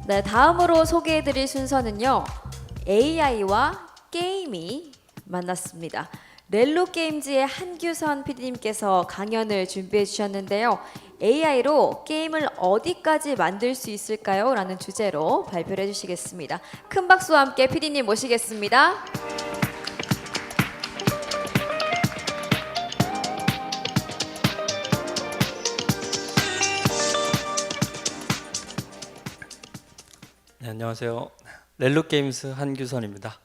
네, 다음으로 소개해드릴 순서는요. AI와 게임이 만났습니다. 렐로 게임즈의 한규선 PD님께서 강연을 준비해 주셨는데요. AI로 게임을 어디까지 만들 수 있을까요? 라는 주제로 발표를 해주시겠습니다. 큰 박수와 함께 PD님 모시겠습니다. 네, 안녕하세요. 렐로 게임스 한규선입니다.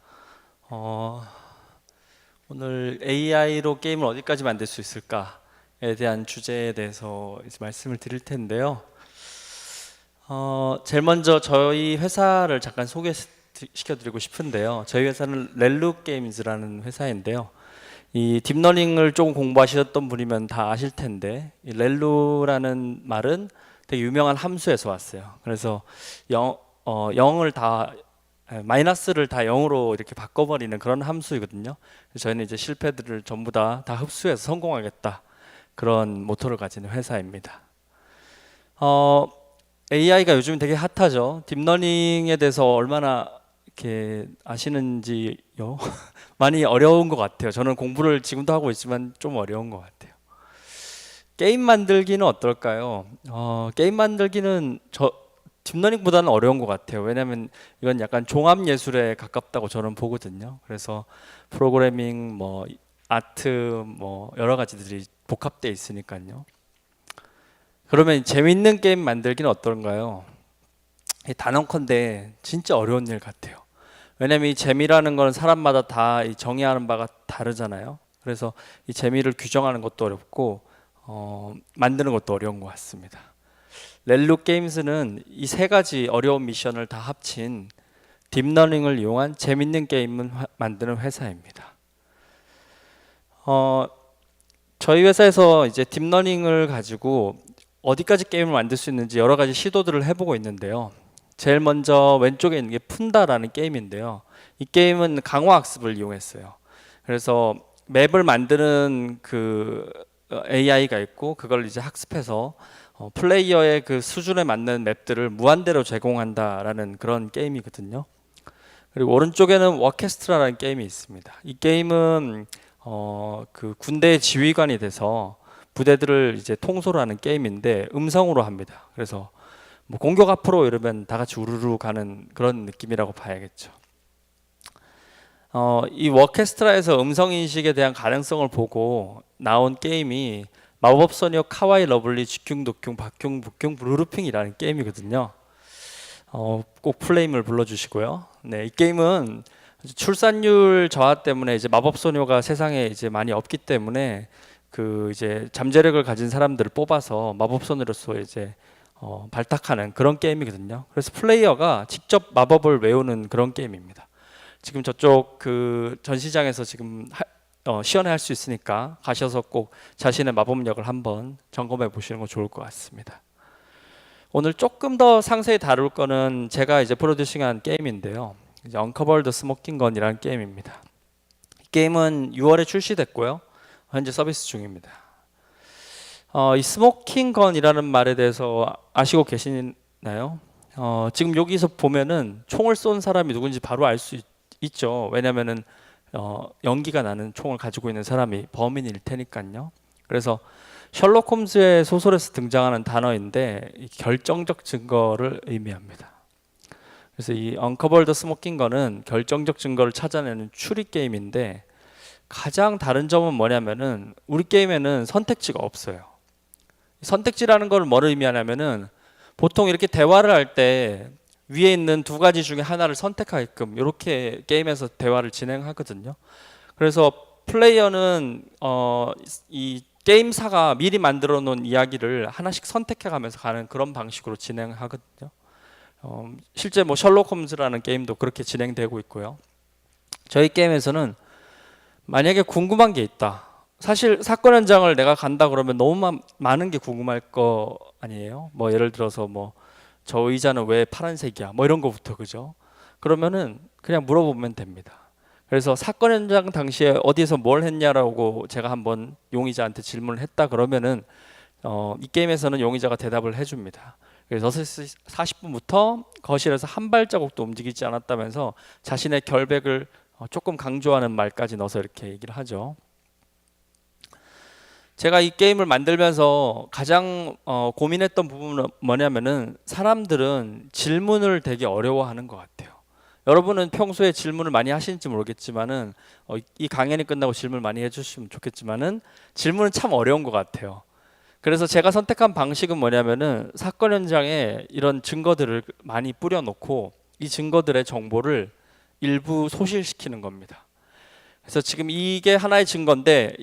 오늘 AI로 게임을 어디까지 만들 수 있을까에 대한 주제에 대해서 이제 말씀을 드릴 텐데요. 제일 먼저 저희 회사를 잠깐 소개시켜드리고 싶은데요. 저희 회사는 렐로 게임즈라는 회사인데요. 이 딥러닝을 조금 공부하셨던 분이면 다 아실 텐데, 이 렐로라는 말은 되게 유명한 함수에서 왔어요. 그래서 영을 다 마이너스를 다 0으로 이렇게 바꿔버리는 그런 함수이거든요. 그래서 저희는 이제 실패들을 전부 다 흡수해서 성공하겠다, 그런 모토를 가진 회사입니다. AI가 요즘 되게 핫하죠. 딥러닝에 대해서 얼마나 이렇게 아시는지요? 많이 어려운 것 같아요. 저는 공부를 지금도 하고 있지만 좀 어려운 것 같아요. 게임 만들기는 어떨까요? 게임 만들기는 딥러닝보다는 어려운 것 같아요. 왜냐하면 이건 약간 종합 예술에 가깝다고 저는 보거든요. 그래서 프로그래밍, 뭐 아트, 뭐 여러 가지들이 복합되어 있으니까요. 그러면 재밌는 게임 만들기는 어떤가요? 단언컨대 진짜 어려운 일 같아요. 왜냐하면 이 재미라는 거는 사람마다 다 정의하는 바가 다르잖아요. 그래서 이 재미를 규정하는 것도 어렵고 만드는 것도 어려운 것 같습니다. 렐로 게임즈는 이 세 가지 어려운 미션을 다 합친 딥러닝을 이용한 재밌는 게임을 만드는 회사입니다. 저희 회사에서 이제 딥러닝을 가지고 어디까지 게임을 만들 수 있는지 여러 가지 시도들을 해보고 있는데요. 제일 먼저 왼쪽에 있는 게 푼다라는 게임인데요. 이 게임은 강화학습을 이용했어요. 그래서 맵을 만드는 그 AI가 있고, 그걸 이제 학습해서 플레이어의 그 수준에 맞는 맵들을 무한대로 제공한다라는 그런 게임이거든요. 그리고 오른쪽에는 워케스트라라는 게임이 있습니다. 이 게임은 그 군대의 지휘관이 돼서 부대들을 이제 통솔하는 게임인데 음성으로 합니다. 그래서 뭐 공격 앞으로 이러면 다 같이 우르르 가는 그런 느낌이라고 봐야겠죠. 이 워케스트라에서 음성 인식에 대한 가능성을 보고 나온 게임이 마법소녀 카와이 러블리 쥐큉도큉 박큉 북큉 루루핑이라는 게임이거든요. 꼭 플레임을 불러주시고요. 네, 이 게임은 출산율 저하 때문에 이제 마법소녀가 세상에 이제 많이 없기 때문에 그 이제 잠재력을 가진 사람들을 뽑아서 마법소녀로서 이제 발탁하는 그런 게임이거든요. 그래서 플레이어가 직접 마법을 외우는 그런 게임입니다. 지금 저쪽 그 전시장에서 지금 시연회 할 수 있으니까 가셔서 꼭 자신의 마법력을 한번 점검해 보시는 거 좋을 것 같습니다. 오늘 조금 더 상세히 다룰 거는 제가 이제 프로듀싱한 게임인데요. 이제 Uncover the Smoking Gun이라는 게임입니다. 이 게임은 6월에 출시됐고요. 현재 서비스 중입니다. 이 스모킹 건이라는 말에 대해서 아시고 계시나요? 지금 여기서 보면은 총을 쏜 사람이 누군지 바로 알 수 있죠. 왜냐면은 연기가 나는 총을 가지고 있는 사람이 범인일 테니까요. 그래서 셜록 홈즈의 소설에서 등장하는 단어인데 결정적 증거를 의미합니다. 그래서 이 Uncover the Smoking Gun은 결정적 증거를 찾아내는 추리 게임인데, 가장 다른 점은 뭐냐면은 우리 게임에는 선택지가 없어요. 선택지라는 걸 뭘 의미하냐면은 보통 이렇게 대화를 할 때 위에 있는 두 가지 중에 하나를 선택하게끔 이렇게 게임에서 대화를 진행하거든요. 그래서 플레이어는 이 게임사가 미리 만들어 놓은 이야기를 하나씩 선택해 가면서 가는 그런 방식으로 진행하거든요. 실제 뭐 셜록 홈즈라는 게임도 그렇게 진행되고 있고요. 저희 게임에서는 만약에 궁금한 게 있다. 사실 사건 현장을 내가 간다 그러면 너무 많은 게 궁금할 거 아니에요? 뭐 예를 들어서 뭐 저 의자는 왜 파란색이야? 뭐 이런 거부터, 그죠? 그러면은 그냥 물어보면 됩니다. 그래서 사건 현장 당시에 어디에서 뭘 했냐라고 제가 한번 용의자한테 질문을 했다 그러면은 이 게임에서는 용의자가 대답을 해줍니다. 그래서 6시 40분부터 거실에서 한 발자국도 움직이지 않았다면서 자신의 결백을 조금 강조하는 말까지 넣어서 이렇게 얘기를 하죠. 제가 이 게임을 만들면서 가장 고민했던 부분은 뭐냐면은 사람들은 질문을 되게 어려워하는 것 같아요. 여러분은 평소에 질문을 많이 하시는지 모르겠지만은 이 강연이 끝나고 질문 많이 해주시면 좋겠지만은 질문은 참 어려운 것 같아요. 그래서 제가 선택한 방식은 뭐냐면은 사건 현장에 이런 증거들을 많이 뿌려놓고 이 증거들의 정보를 일부 소실시키는 겁니다. 그래서 지금 이게 하나의 증거인데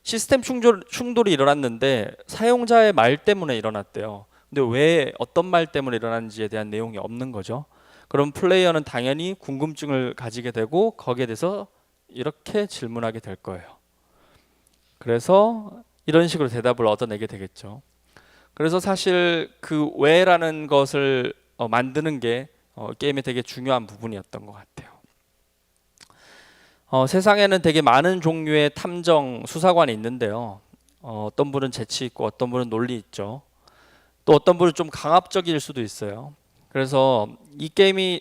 시스템 충돌이 일어났는데 사용자의 말 때문에 일어났대요. 근데 왜 어떤 말 때문에 일어났는지에 대한 내용이 없는 거죠. 그럼 플레이어는 당연히 궁금증을 가지게 되고 거기에 대해서 이렇게 질문하게 될 거예요. 그래서 이런 식으로 대답을 얻어내게 되겠죠. 그래서 사실 그 왜라는 것을 만드는 게 게임의 되게 중요한 부분이었던 것 같아요. 세상에는 되게 많은 종류의 탐정 수사관이 있는데요. 어떤 분은 재치 있고 어떤 분은 논리 있죠. 또 어떤 분은 좀 강압적일 수도 있어요. 그래서 이 게임이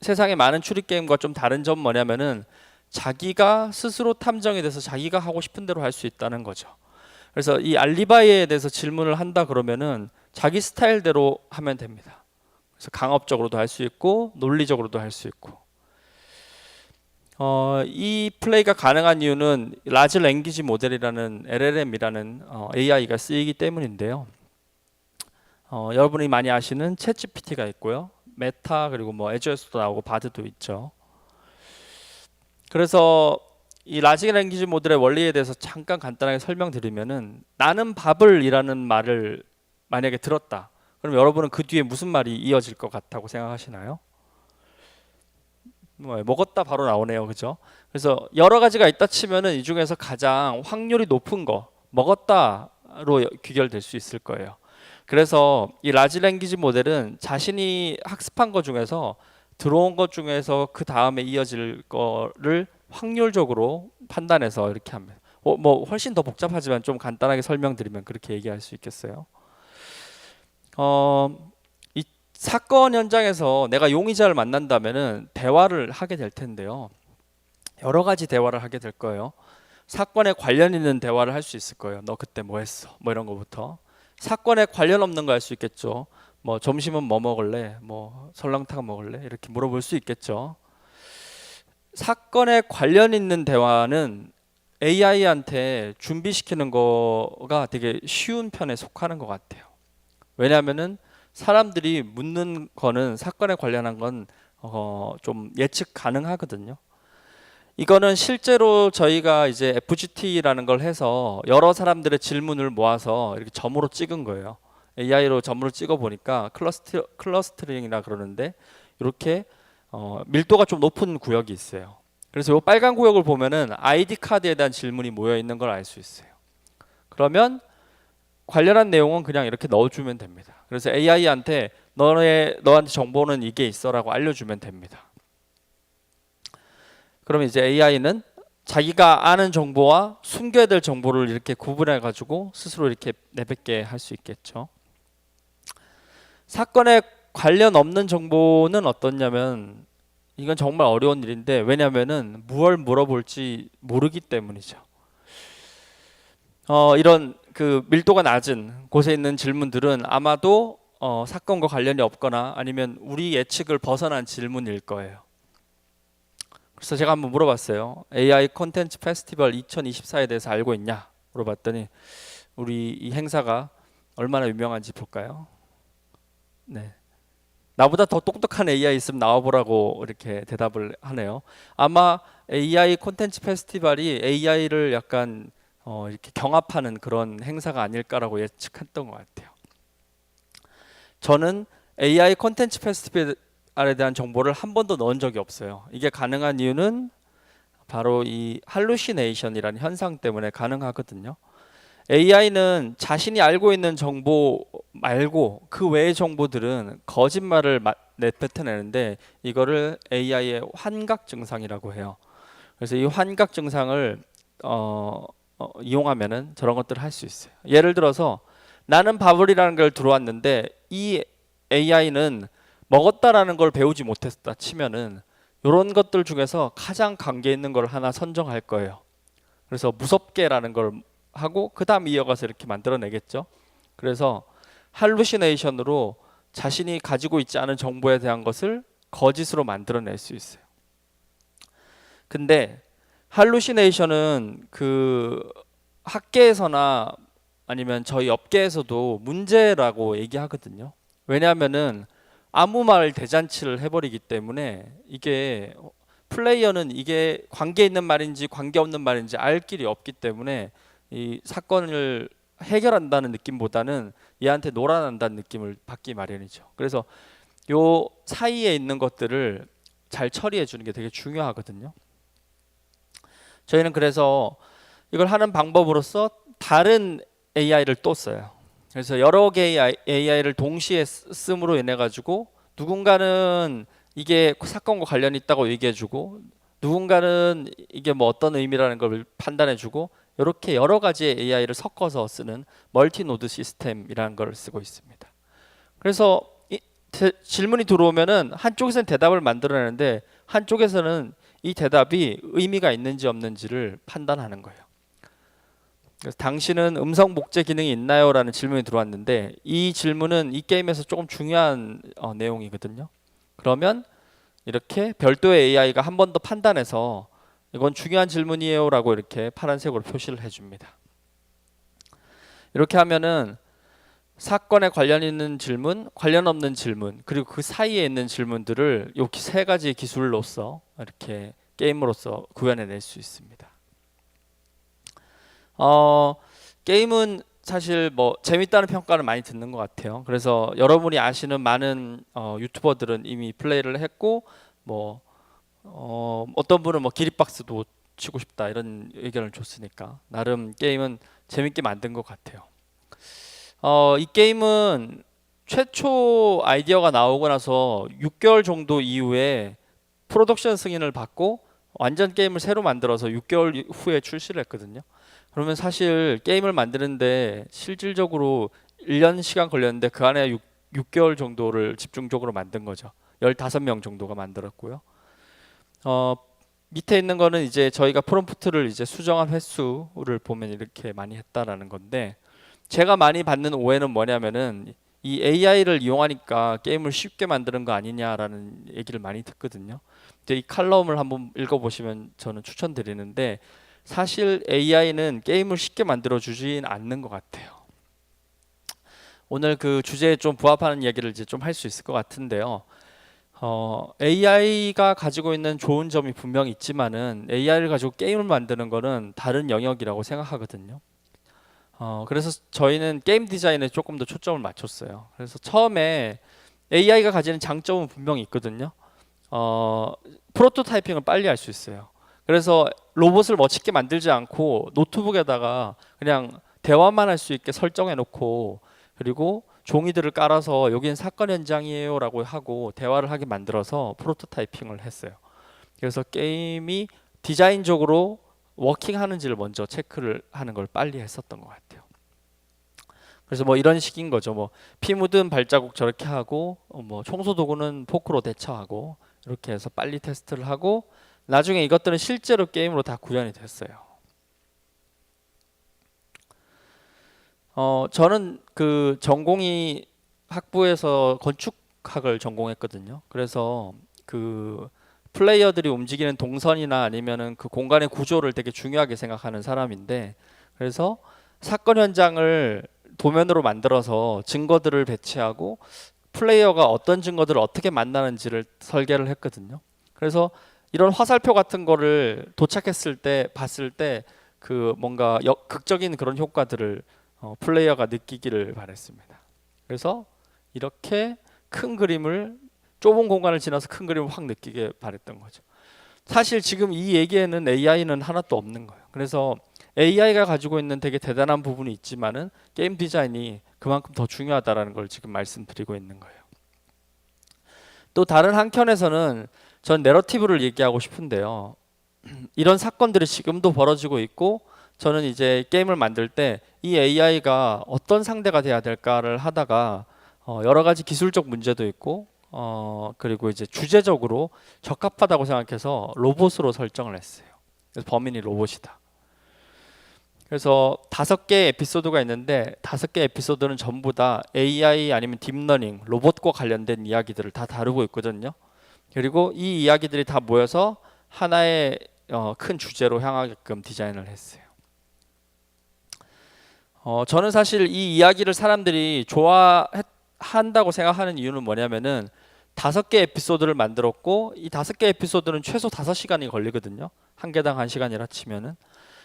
세상의 많은 추리 게임과 좀 다른 점 뭐냐면은 자기가 스스로 탐정이 돼서 자기가 하고 싶은 대로 할 수 있다는 거죠. 그래서 이 알리바이에 대해서 질문을 한다 그러면은 자기 스타일대로 하면 됩니다. 그래서 강압적으로도 할 수 있고 논리적으로도 할 수 있고. 이 플레이가 가능한 이유는 라지 랭귀지 모델이라는 LLM이라는 AI가 쓰이기 때문인데요. 여러분이 많이 아시는 챗GPT가 있고요. 메타 그리고 뭐 애저에서도 나오고 바드도 있죠. 그래서 이 라지 랭귀지 모델의 원리에 대해서 잠깐 간단하게 설명드리면은 나는 밥을이라는 말을 만약에 들었다. 그럼 여러분은 그 뒤에 무슨 말이 이어질 것 같다고 생각하시나요? 먹었다 바로 나오네요, 그죠? 그래서 여러 가지가 있다 치면은 이 중에서 가장 확률이 높은 거 먹었다로 귀결될 수 있을 거예요. 그래서 이 라지 랭귀지 모델은 자신이 학습한 것 중에서 들어온 것 중에서 그 다음에 이어질 거를 확률적으로 판단해서 이렇게 합니다. 뭐 훨씬 더 복잡하지만 좀 간단하게 설명드리면 그렇게 얘기할 수 있겠어요. 이 사건 현장에서 내가 용의자를 만난다면은 대화를 하게 될 텐데요. 여러 가지 대화를 하게 될 거예요. 사건에 관련 있는 대화를 할 수 있을 거예요. 너 그때 뭐 했어? 뭐 이런 거부터. 사건에 관련 없는 거 할 수 있겠죠. 뭐 점심은 뭐 먹을래? 뭐 설렁탕 먹을래? 이렇게 물어볼 수 있겠죠. 사건에 관련 있는 대화는 AI한테 준비시키는 거가 되게 쉬운 편에 속하는 것 같아요. 왜냐하면은 사람들이 묻는 거는 사건에 관련한 건 좀 예측 가능하거든요. 이거는 실제로 저희가 이제 FGT라는 걸 해서 여러 사람들의 질문을 모아서 이렇게 점으로 찍은 거예요. AI로 점으로 찍어 보니까 클러스터링이라 그러는데 이렇게 밀도가 좀 높은 구역이 있어요. 그래서 이 빨간 구역을 보면은 아이디 카드에 대한 질문이 모여 있는 걸 알 수 있어요. 그러면 관련한 내용은 그냥 이렇게 넣어주면 됩니다. 그래서 AI한테 너한테 정보는 이게 있어라고 알려주면 됩니다. 그럼 이제 AI는 자기가 아는 정보와 숨겨야 될 정보를 이렇게 구분해 가지고 스스로 이렇게 내뱉게 할 수 있겠죠. 사건에 관련 없는 정보는 어떻냐면 이건 정말 어려운 일인데 왜냐하면은 무얼 물어볼지 모르기 때문이죠. 이런 그 밀도가 낮은 곳에 있는 질문들은 아마도 사건과 관련이 없거나 아니면 우리 예측을 벗어난 질문일 거예요. 그래서 제가 한번 물어봤어요. AI 콘텐츠 페스티벌 2024에 대해서 알고 있냐? 물어봤더니 우리 이 행사가 얼마나 유명한지 볼까요? 네. 나보다 더 똑똑한 AI 있으면 나와보라고 이렇게 대답을 하네요. 아마 AI 콘텐츠 페스티벌이 AI를 약간 이렇게 경합하는 그런 행사가 아닐까라고 예측했던 것 같아요. 저는 AI 콘텐츠 페스티벌에 대한 정보를 한 번도 넣은 적이 없어요. 이게 가능한 이유는 바로 이 할루시네이션이라는 현상 때문에 가능하거든요. AI는 자신이 알고 있는 정보 말고 그 외의 정보들은 거짓말을 내뱉어내는데 이거를 AI의 환각 증상이라고 해요. 그래서 이 환각 증상을 이용하면은 저런 것들을 할 수 있어요. 예를 들어서 나는 바블이라는 걸 들어왔는데 이 AI는 먹었다라는 걸 배우지 못했다 치면은 이런 것들 중에서 가장 관계 있는 걸 하나 선정할 거예요. 그래서 무섭게라는 걸 하고 그 다음 이어가서 이렇게 만들어내겠죠. 그래서 할루시네이션으로 자신이 가지고 있지 않은 정보에 대한 것을 거짓으로 만들어낼 수 있어요. 근데 할루시네이션은 그 학계에서나 아니면 저희 업계에서도 문제라고 얘기하거든요. 왜냐하면은 아무 말 대잔치를 해버리기 때문에 이게 플레이어는 이게 관계 있는 말인지 관계 없는 말인지 알 길이 없기 때문에 이 사건을 해결한다는 느낌보다는 얘한테 놀아난다는 느낌을 받기 마련이죠. 그래서 요 사이에 있는 것들을 잘 처리해 주는 게 되게 중요하거든요. 저희는 그래서 이걸 하는 방법으로서 다른 AI를 또 써요. 그래서 여러 개의 AI를 동시에 씀으로 인해 가지고 누군가는 이게 사건과 관련이 있다고 얘기해주고 누군가는 이게 뭐 어떤 의미라는 걸 판단해주고 이렇게 여러 가지의 AI를 섞어서 쓰는 멀티노드 시스템이라는 걸 쓰고 있습니다. 그래서 질문이 들어오면은 한쪽에서는 대답을 만들어내는데 한쪽에서는 이 대답이 의미가 있는지 없는지를 판단하는 거예요. 그래서 당신은 음성 복제 기능이 있나요? 라는 질문이 들어왔는데 이 질문은 이 게임에서 조금 중요한 내용이거든요. 그러면 이렇게 별도의 AI가 한 번 더 판단해서 이건 중요한 질문이에요 라고 이렇게 파란색으로 표시를 해줍니다. 이렇게 하면은 사건에 관련 있는 질문, 관련 없는 질문, 그리고 그 사이에 있는 질문들을 이 세 가지 기술로서 이렇게 게임으로서 구현해낼 수 있습니다. 게임은 사실 뭐 재밌다는 평가를 많이 듣는 것 같아요. 그래서 여러분이 아시는 많은 유튜버들은 이미 플레이를 했고 뭐 어떤 분은 뭐 기립박수도 치고 싶다 이런 의견을 줬으니까 나름 게임은 재밌게 만든 것 같아요. 이 게임은 최초 아이디어가 나오고 나서 6개월 정도 이후에 프로덕션 승인을 받고 완전 게임을 새로 만들어서 6개월 후에 출시를 했거든요. 그러면 사실 게임을 만드는데 실질적으로 1년 시간 걸렸는데 그 안에 6개월 정도를 집중적으로 만든 거죠. 15명 정도가 만들었고요. 밑에 있는 거는 이제 저희가 프롬프트를 이제 수정한 횟수를 보면 이렇게 많이 했다라는 건데 제가 많이 받는 오해는 뭐냐면은 이 AI를 이용하니까 게임을 쉽게 만드는 거 아니냐라는 얘기를 많이 듣거든요. 근데 이 칼럼을 한번 읽어보시면 저는 추천드리는데 사실 AI는 게임을 쉽게 만들어 주진 않는 것 같아요. 오늘 그 주제에 좀 부합하는 얘기를 이제 좀 할 수 있을 것 같은데요. AI가 가지고 있는 좋은 점이 분명히 있지만은 AI를 가지고 게임을 만드는 거는 다른 영역이라고 생각하거든요. 그래서 저희는 게임 디자인에 조금 더 초점을 맞췄어요. 그래서 처음에 AI가 가지는 장점은 분명히 있거든요. 프로토타이핑을 빨리 할 수 있어요. 그래서 로봇을 멋있게 만들지 않고 노트북에다가 그냥 대화만 할 수 있게 설정해 놓고 그리고 종이들을 깔아서 여기는 사건 현장이에요 라고 하고 대화를 하게 만들어서 프로토타이핑을 했어요. 그래서 게임이 디자인적으로 워킹하는지를 먼저 체크를 하는 걸 빨리 했었던 것 같아요. 그래서 뭐 이런 식인 거죠. 뭐 피 묻은 발자국 저렇게 하고 뭐 청소 도구는 포크로 대처하고 이렇게 해서 빨리 테스트를 하고 나중에 이것들은 실제로 게임으로 다 구현이 됐어요. 저는 그 전공이 학부에서 건축학을 전공했거든요. 그래서 그 플레이어들이 움직이는 동선이나 아니면은 그 공간의 구조를 되게 중요하게 생각하는 사람인데 그래서 사건 현장을 도면으로 만들어서 증거들을 배치하고 플레이어가 어떤 증거들을 어떻게 만나는지를 설계를 했거든요. 그래서 이런 화살표 같은 거를 도착했을 때 봤을 때 그 뭔가 극적인 그런 효과들을 플레이어가 느끼기를 바랬습니다. 그래서 이렇게 큰 그림을 좁은 공간을 지나서 큰 그림을 확 느끼게 바랬던 거죠. 사실 지금 이 얘기에는 AI는 하나도 없는 거예요. 그래서 AI가 가지고 있는 되게 대단한 부분이 있지만은 게임 디자인이 그만큼 더 중요하다라는 걸 지금 말씀드리고 있는 거예요. 또 다른 한켠에서는 전 내러티브를 얘기하고 싶은데요. 이런 사건들이 지금도 벌어지고 있고 저는 이제 게임을 만들 때 이 AI가 어떤 상대가 돼야 될까를 하다가 여러 가지 기술적 문제도 있고 그리고 이제 주제적으로 적합하다고 생각해서 로봇으로 설정을 했어요. 그래서 범인이 로봇이다. 그래서 5개 에피소드가 있는데 5개 에피소드는 전부 다 AI 아니면 딥러닝, 로봇과 관련된 이야기들을 다 다루고 있거든요. 그리고 이 이야기들이 다 모여서 하나의 큰 주제로 향하게끔 디자인을 했어요. 저는 사실 이 이야기를 사람들이 좋아한다고 생각하는 이유는 뭐냐면은 5개 에피소드를 만들었고 이 5개 에피소드는 최소 5시간이 걸리거든요. 한 개당 1시간이라 치면은.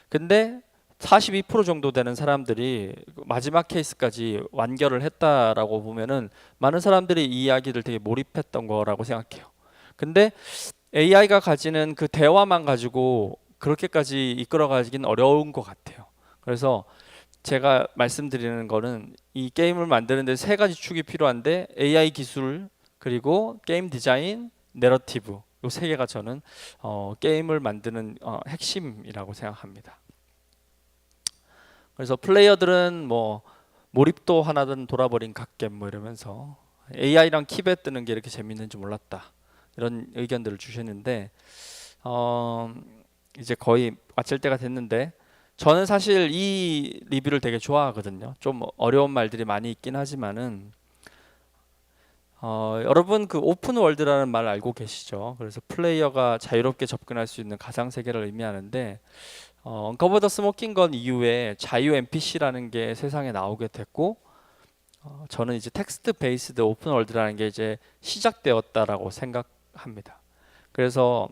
근데 42% 정도 되는 사람들이 마지막 케이스까지 완결을 했다라고 보면은 많은 사람들이 이 이야기를 되게 몰입했던 거라고 생각해요. 근데 AI가 가지는 그 대화만 가지고 그렇게까지 이끌어가기는 어려운 것 같아요. 그래서 제가 말씀드리는 거는 이 게임을 만드는데 3가지 축이 필요한데 AI 기술 그리고 게임 디자인, 내러티브 요 3개가 저는 게임을 만드는 핵심이라고 생각합니다. 그래서 플레이어들은 뭐 몰입도 하나든 돌아버린 갓겜 뭐 이러면서 AI랑 킵에 뜨는 게 이렇게 재밌는지 몰랐다 이런 의견들을 주셨는데 이제 거의 마칠 때가 됐는데 저는 사실 이 리뷰를 되게 좋아하거든요. 좀 어려운 말들이 많이 있긴 하지만은 여러분 그 오픈 월드라는 말 알고 계시죠? 그래서 플레이어가 자유롭게 접근할 수 있는 가상 세계를 의미하는데 언커버 더 스모킹 건 이후에 자유 NPC라는 게 세상에 나오게 됐고 저는 이제 텍스트 베이스드 오픈 월드라는 게 이제 시작되었다라고 생각합니다. 그래서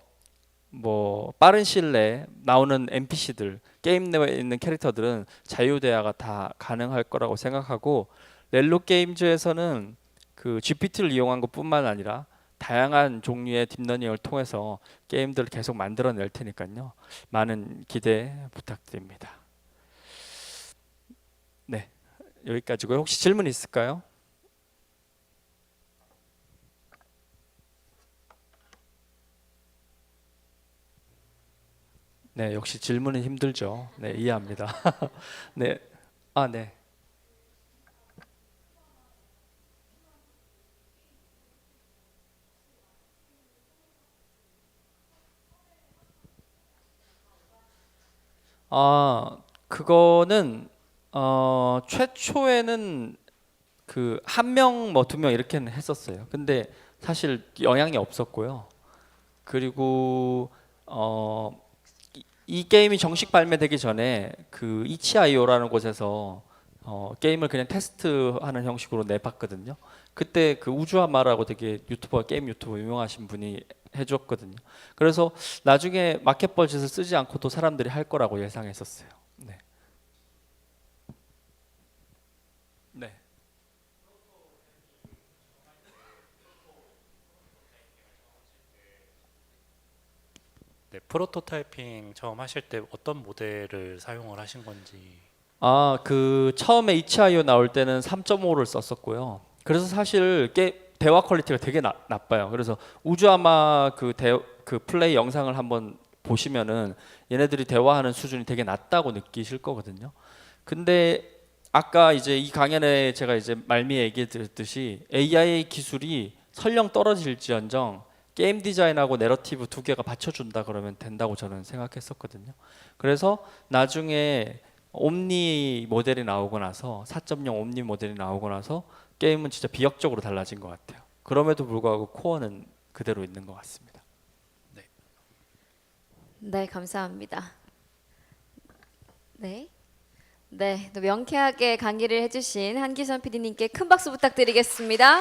뭐 빠른 시일 내에 나오는 NPC들 게임 내에 있는 캐릭터들은 자유 대화가 다 가능할 거라고 생각하고 렐로 게임즈에서는 그 GPT를 이용한 것뿐만 아니라 다양한 종류의 딥러닝을 통해서 게임들을 계속 만들어낼 테니까요. 많은 기대 부탁드립니다. 네, 여기까지고요. 혹시 질문 있을까요? 네, 역시 질문은 힘들죠. 네, 이해합니다. 네, 네. 그거는 최초에는 그 1명 뭐 2명 이렇게는 했었어요. 근데 사실 영향이 없었고요. 그리고 이 게임이 정식 발매되기 전에 그 이치아이오라는 곳에서 게임을 그냥 테스트하는 형식으로 내봤거든요. 그때 그 우주하마라고 되게 게임 유튜버 유명하신 분이 해줬거든요. 그래서 나중에 마켓 버짓을 쓰지 않고도 사람들이 할 거라고 예상했었어요. 네. 네. 네, 프로토타이핑 처음 하실 때 어떤 모델을 사용을 하신 건지. 그 처음에 이치아이오 나올 때는 3.5를 썼었고요. 그래서 사실 대화 퀄리티가 되게 나빠요. 그래서 우주아마 그 플레이 영상을 한번 보시면은 얘네들이 대화하는 수준이 되게 낮다고 느끼실 거거든요. 근데 아까 이제 이 강연에 제가 이제 말미에 얘기 드렸듯이 AI 기술이 설령 떨어질지언정 게임 디자인하고 내러티브 2개가 받쳐준다 그러면 된다고 저는 생각했었거든요. 그래서 나중에 옴니 모델이 나오고 나서 4.0 옴니 모델이 나오고 나서 게임은 진짜 비약적으로 달라진 것 같아요. 그럼에도 불구하고 코어는 그대로 있는 것 같습니다. 네, 감사합니다. 네. 네, 또 명쾌하게 강의를 해주신 한기선 PD님께 큰 박수 부탁드리겠습니다.